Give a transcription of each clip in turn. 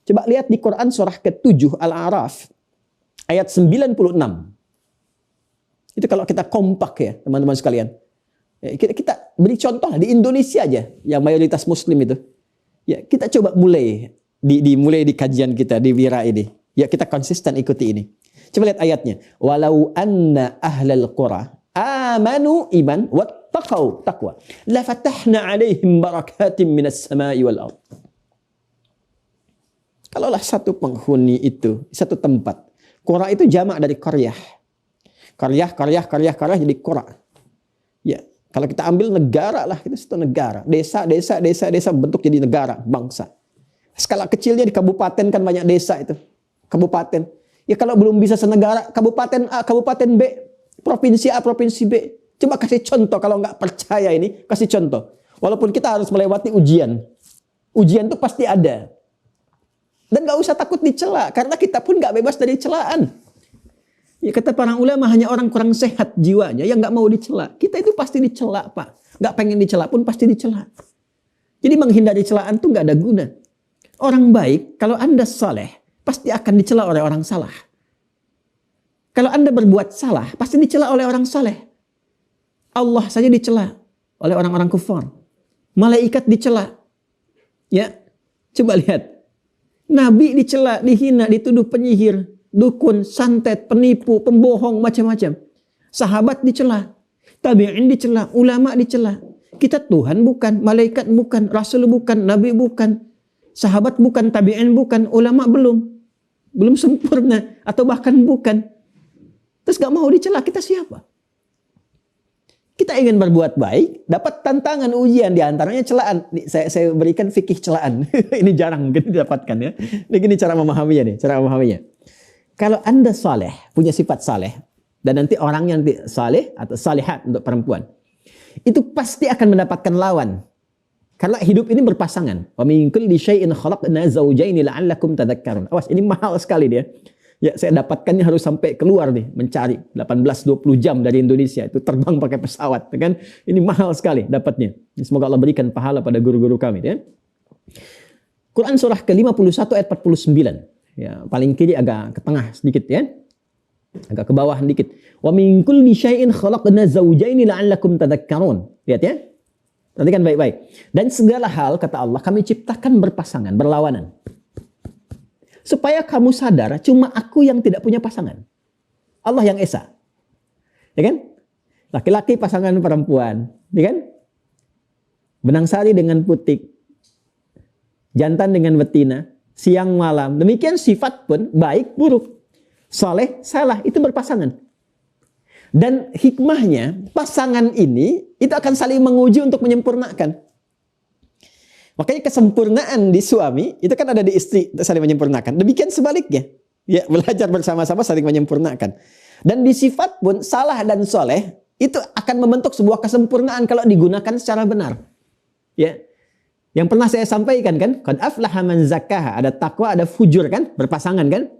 Coba lihat di Quran surah ke-7 Al-A'raf ayat 96. Itu kalau kita kompak ya teman-teman sekalian. Kita beri contoh di Indonesia aja yang mayoritas muslim itu. Ya, kita coba mulai dimulai di kajian kita di Wira ini. Ya, kita konsisten ikuti ini. Coba lihat ayatnya. Walau anna ahlal qura amanu iman wattaqau taqwa la fatahna alaihim barakatim minas samai wal ard. Kalaulah satu penghuni itu, satu tempat. Qura itu jamak dari qaryah. Qaryah jadi qura. Ya, kalau kita ambil negara lah, kita satu negara. Desa bentuk jadi negara, bangsa. Skala kecilnya di kabupaten kan banyak desa itu. Kabupaten. Ya kalau belum bisa senegara, kabupaten A, kabupaten B, provinsi A, provinsi B. Coba kasih contoh kalau nggak percaya ini, kasih contoh. Walaupun kita harus melewati ujian. Ujian itu pasti ada. Dan nggak usah takut dicela, karena kita pun nggak bebas dari celaan. Ya, kata para ulama hanya orang kurang sehat jiwanya yang nggak mau dicela. Kita itu pasti dicela, Pak. Nggak pengen dicela pun pasti dicela. Jadi menghindari celaan itu nggak ada guna. Orang baik, kalau Anda saleh, pasti akan dicela oleh orang salah. Kalau Anda berbuat salah, pasti dicela oleh orang saleh. Allah saja dicela oleh orang-orang kufar. Malaikat dicela. Ya, coba lihat. Nabi dicela, dihina, dituduh penyihir, dukun, santet, penipu, pembohong, macam-macam. Sahabat dicela, tabi'in dicela, ulama dicela. Kita Tuhan bukan, malaikat bukan, rasul bukan, nabi bukan, sahabat bukan, tabi'in bukan, ulama belum sempurna, atau bahkan bukan. Terus gak mau dicela, kita siapa? Kita ingin berbuat baik, dapat tantangan ujian, diantaranya celaan. Saya berikan fikih celaan. Ini jarang mungkin didapatkan ya. Ini cara memahaminya nih, cara memahaminya. Kalau Anda saleh, punya sifat saleh, dan nanti orang yang saleh atau salihat untuk perempuan, itu pasti akan mendapatkan lawan. Karena hidup ini berpasangan. Wa min kulli syai'in khalaqna zawjaini la'allakum tadhakkarun. Awas, ini mahal sekali dia. Ya, saya dapatkannya harus sampai keluar nih, mencari 18-20 jam dari Indonesia. Itu terbang pakai pesawat, kan? Ini mahal sekali dapatnya. Semoga Allah berikan pahala pada guru-guru kami, ya. Quran surah ke-51 ayat 49. Ya, paling kiri agak ke tengah sedikit, ya. Agak ke bawah sedikit. Wa min kulli syai'in khalaqna zawjaini la'allakum tadhakkarun. Lihat ya. Perhatikan baik-baik. Dan segala hal, kata Allah, kami ciptakan berpasangan, berlawanan. Supaya kamu sadar, cuma aku yang tidak punya pasangan. Allah yang esa. Ya kan? Laki-laki pasangan perempuan. Ya kan? Benang sari dengan putik. Jantan dengan betina. Siang malam. Demikian sifat pun baik, buruk. Soleh, salah. Itu berpasangan. Dan hikmahnya, pasangan ini itu akan saling menguji untuk menyempurnakan. Makanya kesempurnaan di suami itu kan ada di istri, saling menyempurnakan. Demikian sebaliknya. Ya, belajar bersama-sama saling menyempurnakan. Dan di sifat pun salah dan soleh itu akan membentuk sebuah kesempurnaan kalau digunakan secara benar. Ya. Yang pernah saya sampaikan kan, qad aflaha man zakkaha, ada takwa, ada fujur kan, berpasangan kan?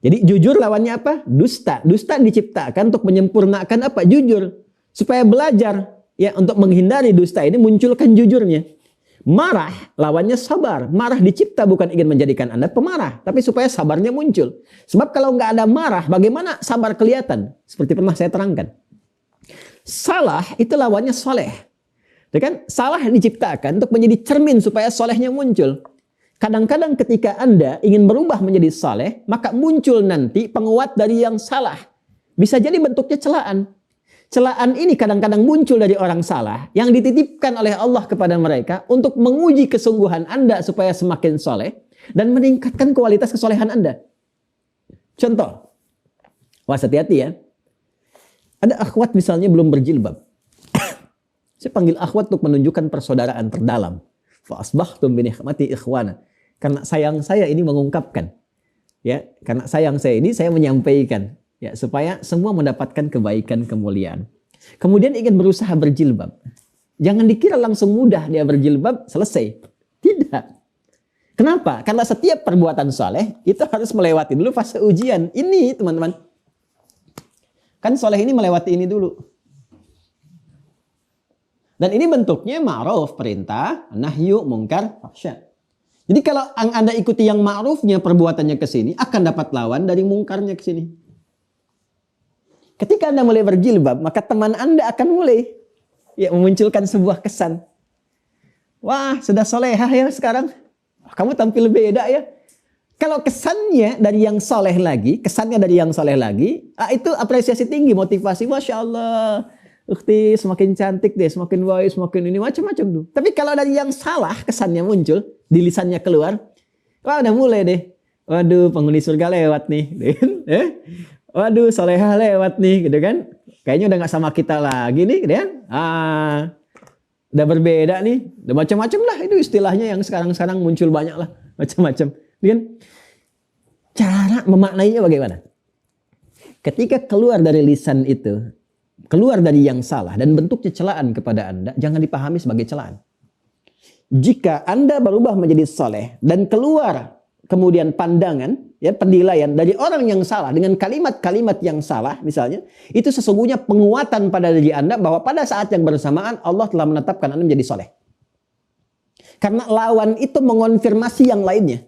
Jadi jujur lawannya apa? Dusta. Dusta diciptakan untuk menyempurnakan apa? Jujur. Supaya belajar ya untuk menghindari dusta ini munculkan jujurnya. Marah lawannya sabar. Marah dicipta bukan ingin menjadikan Anda pemarah, tapi supaya sabarnya muncul. Sebab kalau nggak ada marah, bagaimana sabar kelihatan? Seperti pernah saya terangkan. Salah itu lawannya soleh. Ya kan? Salah diciptakan untuk menjadi cermin supaya solehnya muncul. Kadang-kadang ketika Anda ingin berubah menjadi saleh, maka muncul nanti penguat dari yang salah. Bisa jadi bentuknya celaan. Celaan ini kadang-kadang muncul dari orang salah yang dititipkan oleh Allah kepada mereka untuk menguji kesungguhan Anda supaya semakin soleh dan meningkatkan kualitas kesolehan Anda. Contoh, wah hati-hati ya. Ada akhwat misalnya belum berjilbab. Saya panggil akhwat untuk menunjukkan persaudaraan terdalam. Fa asbahtum bi ni'mati ikhwana. Karena sayang saya ini mengungkapkan. Ya, karena sayang saya ini saya menyampaikan. Ya, supaya semua mendapatkan kebaikan, kemuliaan. Kemudian ingin berusaha berjilbab. Jangan dikira langsung mudah dia berjilbab, selesai. Tidak. Kenapa? Karena setiap perbuatan soleh itu harus melewati dulu fase ujian. Ini teman-teman. Kan soleh ini melewati ini dulu. Dan ini bentuknya ma'ruf, perintah, nahyu, mungkar, fahsya. Jadi kalau Anda ikuti yang ma'rufnya perbuatannya ke sini, akan dapat lawan dari mungkarnya ke sini. Ketika Anda mulai berjilbab, maka teman Anda akan mulai memunculkan sebuah kesan. Wah, sudah solehah ya sekarang. Kamu tampil beda ya. Kalau kesannya dari yang soleh lagi, itu apresiasi tinggi, motivasi. Masya Allah, ukti semakin cantik deh, semakin baik, semakin ini, macam-macam tuh. Tapi kalau dari yang salah, kesannya muncul, di lisannya keluar, wah udah mulai deh. Waduh, penghuni surga lewat nih. Waduh, solehah lewat nih, gitu kan. Kayaknya udah gak sama kita lagi nih, gitu kan. Udah berbeda nih, udah macam-macam lah. Itu istilahnya yang sekarang-sekarang muncul banyak lah, macam-macam. Kan? Cara memaknainya bagaimana? Ketika keluar dari lisan itu, keluar dari yang salah dan bentuknya celaan kepada Anda, jangan dipahami sebagai celaan. Jika Anda berubah menjadi soleh dan keluar kemudian pandangan, penilaian dari orang yang salah dengan kalimat-kalimat yang salah misalnya, itu sesungguhnya penguatan pada diri Anda bahwa pada saat yang bersamaan Allah telah menetapkan Anda menjadi soleh. Karena lawan itu mengonfirmasi yang lainnya.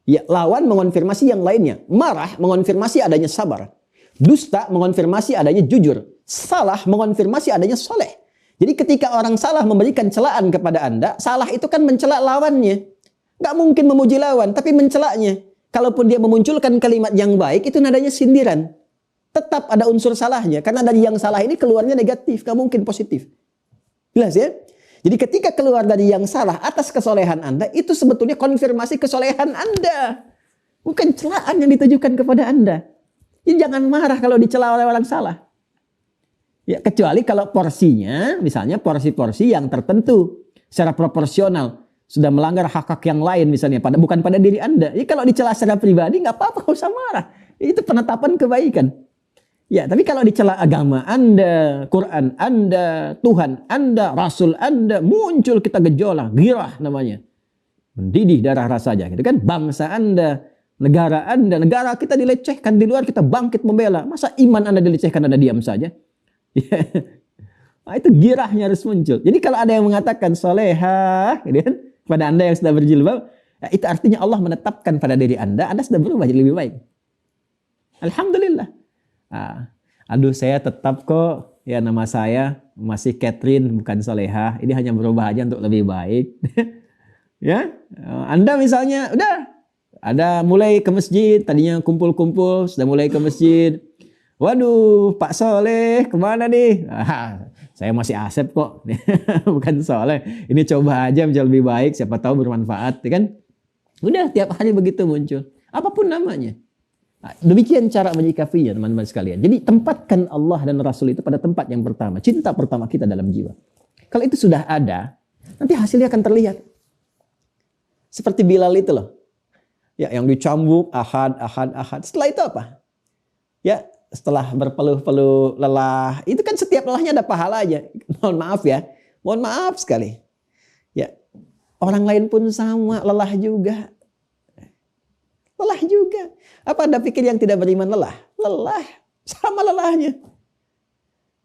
Ya, lawan mengonfirmasi yang lainnya. Marah mengonfirmasi adanya sabar. Dusta mengonfirmasi adanya jujur. Salah mengonfirmasi adanya soleh. Jadi ketika orang salah memberikan celaan kepada Anda, salah itu kan mencela lawannya. Gak mungkin memuji lawan, tapi mencelaknya. Kalaupun dia memunculkan kalimat yang baik, itu nadanya sindiran. Tetap ada unsur salahnya. Karena dari yang salah ini keluarnya negatif, gak mungkin positif. Jelas ya? Jadi ketika keluar dari yang salah atas kesolehan Anda, itu sebetulnya konfirmasi kesolehan Anda. Bukan celaan yang ditujukan kepada Anda. Jadi jangan marah kalau dicela oleh orang salah. Ya, kecuali kalau porsinya, misalnya porsi-porsi yang tertentu, secara proporsional, sudah melanggar hak-hak yang lain misalnya, bukan pada diri Anda. Jadi kalau dicela secara pribadi, nggak apa-apa, nggak usah marah. Itu penetapan kebaikan. Ya, tapi kalau dicela agama Anda, Quran Anda, Tuhan Anda, Rasul Anda, muncul kita gejolak, girah namanya. Mendidih darah rasanya, gitu kan? Bangsa Anda, negara Anda, negara kita dilecehkan di luar, kita bangkit membela. Masa iman Anda dilecehkan, Anda diam saja? Nah, itu girahnya harus muncul. Jadi kalau ada yang mengatakan solehah, gitu kan? Pada Anda yang sudah berjilbab, ya itu artinya Allah menetapkan pada diri Anda sudah berubah jadi lebih baik. Alhamdulillah. Aduh, saya tetap kok, ya nama saya masih Catherine, bukan solehah. Ini hanya berubah aja untuk lebih baik. Ya, Anda misalnya udah ada mulai ke masjid, tadinya kumpul-kumpul, sudah mulai ke masjid. Waduh, Pak Soleh kemana nih? Saya masih Asep kok, bukan Soleh. Ini coba aja menjadi lebih baik, siapa tahu bermanfaat, ya kan? Udah tiap hari begitu muncul, apapun namanya. Nah, demikian cara menyikapinya teman-teman sekalian. Jadi tempatkan Allah dan Rasul itu pada tempat yang pertama. Cinta pertama kita dalam jiwa. Kalau itu sudah ada, nanti hasilnya akan terlihat. Seperti Bilal itu loh. Ya, yang dicambuk, ahad. Setelah itu apa? Ya, setelah berpeluh-peluh lelah. Itu kan setiap lelahnya ada pahalanya. Mohon maaf ya. Mohon maaf sekali. Ya, orang lain pun sama, lelah juga. Lelah juga. Apa Anda pikir yang tidak beriman lelah? Lelah. Sama lelahnya.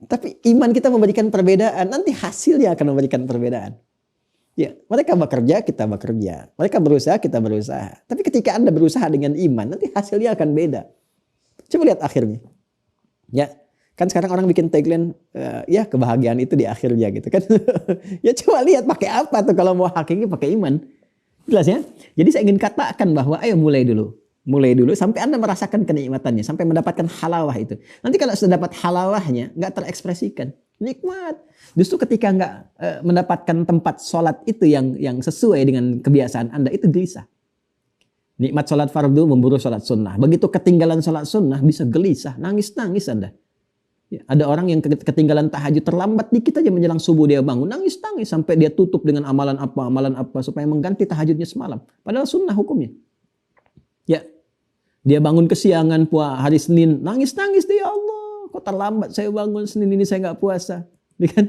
Tapi iman kita memberikan perbedaan. Nanti hasilnya akan memberikan perbedaan. Ya, mereka bekerja, kita bekerja. Mereka berusaha, kita berusaha. Tapi ketika Anda berusaha dengan iman, nanti hasilnya akan beda. Coba lihat akhirnya. Ya, kan sekarang orang bikin tagline, ya kebahagiaan itu di akhirnya gitu kan. Ya coba lihat pakai apa tuh kalau mau hakiki pakai iman. Jelas ya? Jadi saya ingin katakan bahwa ayo mulai dulu sampai Anda merasakan kenikmatannya, sampai mendapatkan halawah itu. Nanti kalau sudah dapat halawahnya, nggak terekspresikan, nikmat. Justru ketika nggak mendapatkan tempat sholat itu yang sesuai dengan kebiasaan Anda, itu gelisah. Nikmat sholat fardu memburu sholat sunnah. Begitu ketinggalan sholat sunnah bisa gelisah, nangis Anda. Ya, ada orang yang ketinggalan tahajud terlambat dikit aja menjelang subuh dia bangun, nangis sampai dia tutup dengan amalan apa supaya mengganti tahajudnya semalam. Padahal sunnah hukumnya. Ya, dia bangun kesiangan hari Senin, nangis dia, Allah, kok terlambat saya bangun Senin ini, saya nggak puasa. Ya kan?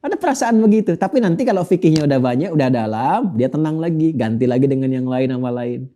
Ada perasaan begitu. Tapi nanti kalau fikihnya udah banyak, udah dalam, dia tenang lagi, ganti lagi dengan yang lain, amal lain.